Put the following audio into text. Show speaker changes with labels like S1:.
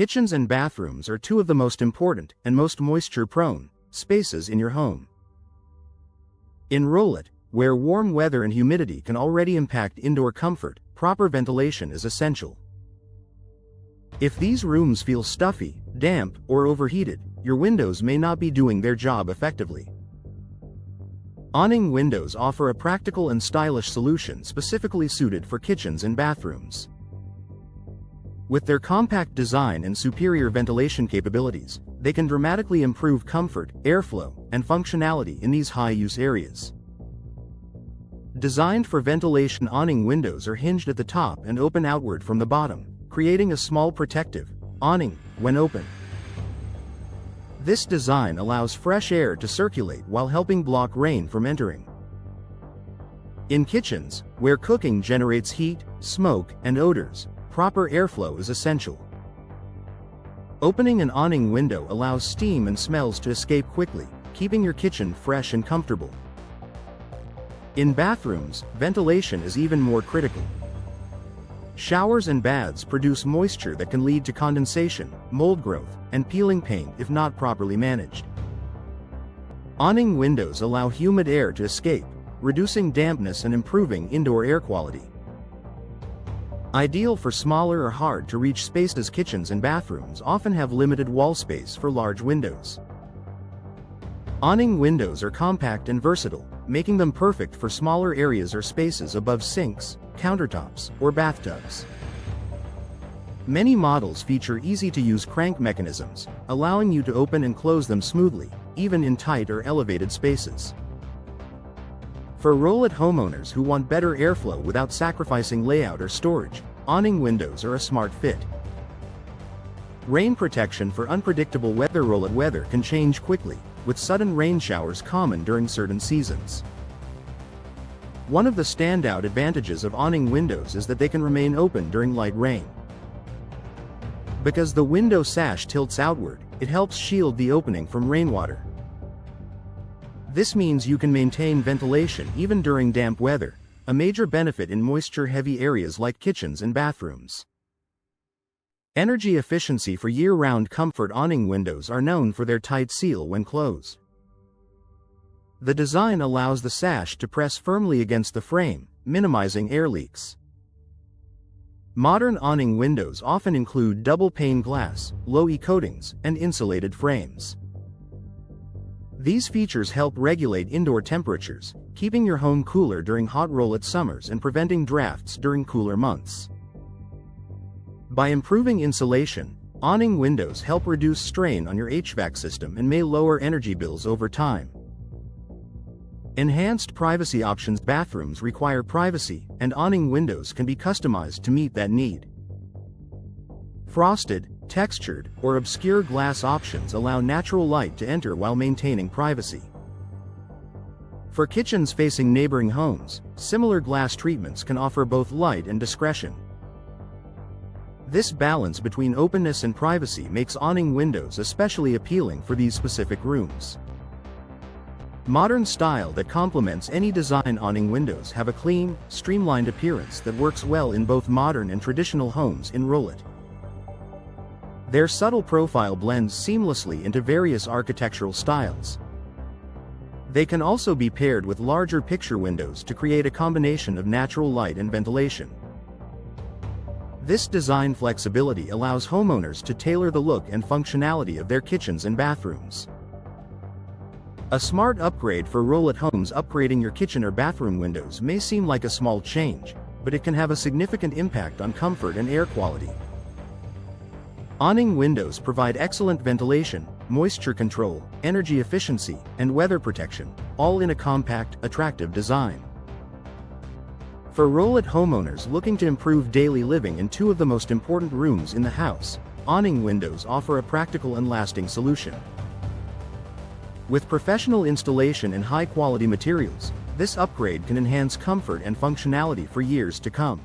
S1: Kitchens and bathrooms are two of the most important and most moisture-prone spaces in your home. In Rowlett, where warm weather and humidity can already impact indoor comfort, proper ventilation is essential. If these rooms feel stuffy, damp, or overheated, your windows may not be doing their job effectively. Awning windows offer a practical and stylish solution specifically suited for kitchens and bathrooms. With their compact design and superior ventilation capabilities, they can dramatically improve comfort, airflow, and functionality in these high-use areas. Designed for ventilation, awning windows are hinged at the top and open outward from the bottom, creating a small protective awning when open. This design allows fresh air to circulate while helping block rain from entering. In kitchens, where cooking generates heat, smoke, and odors, proper airflow is essential. Opening an awning window allows steam and smells to escape quickly, keeping your kitchen fresh and comfortable. In bathrooms, ventilation is even more critical. Showers and baths produce moisture that can lead to condensation, mold growth, and peeling paint if not properly managed. Awning windows allow humid air to escape, reducing dampness and improving indoor air quality. Ideal for smaller or hard-to-reach spaces, kitchens and bathrooms often have limited wall space for large windows. Awning windows are compact and versatile, making them perfect for smaller areas or spaces above sinks, countertops, or bathtubs. Many models feature easy-to-use crank mechanisms, allowing you to open and close them smoothly, even in tight or elevated spaces. For Rowlett homeowners who want better airflow without sacrificing layout or storage, awning windows are a smart fit. Rain protection for unpredictable weather. Rowlett weather can change quickly, with sudden rain showers common during certain seasons. One of the standout advantages of awning windows is that they can remain open during light rain. Because the window sash tilts outward, it helps shield the opening from rainwater. This means you can maintain ventilation even during damp weather, a major benefit in moisture-heavy areas like kitchens and bathrooms. Energy efficiency for year-round comfort. Awning windows are known for their tight seal when closed. The design allows the sash to press firmly against the frame, minimizing air leaks. Modern awning windows often include double-pane glass, low-E coatings, and insulated frames. These features help regulate indoor temperatures, keeping your home cooler during hot Rowlett summers and preventing drafts during cooler months. By improving insulation, awning windows help reduce strain on your HVAC system and may lower energy bills over time. Enhanced privacy options. Bathrooms require privacy, and awning windows can be customized to meet that need. Frosted, textured, or obscure glass options allow natural light to enter while maintaining privacy. For kitchens facing neighboring homes, similar glass treatments can offer both light and discretion. This balance between openness and privacy makes awning windows especially appealing for these specific rooms. Modern style that complements any design. Awning windows have a clean, streamlined appearance that works well in both modern and traditional homes in Rowlett. Their subtle profile blends seamlessly into various architectural styles. They can also be paired with larger picture windows to create a combination of natural light and ventilation. This design flexibility allows homeowners to tailor the look and functionality of their kitchens and bathrooms. A smart upgrade for Rowlett homes. Upgrading your kitchen or bathroom windows may seem like a small change, but it can have a significant impact on comfort and air quality. Awning windows provide excellent ventilation, moisture control, energy efficiency, and weather protection, all in a compact, attractive design. For Rowlett homeowners looking to improve daily living in two of the most important rooms in the house, awning windows offer a practical and lasting solution. With professional installation and high-quality materials, this upgrade can enhance comfort and functionality for years to come.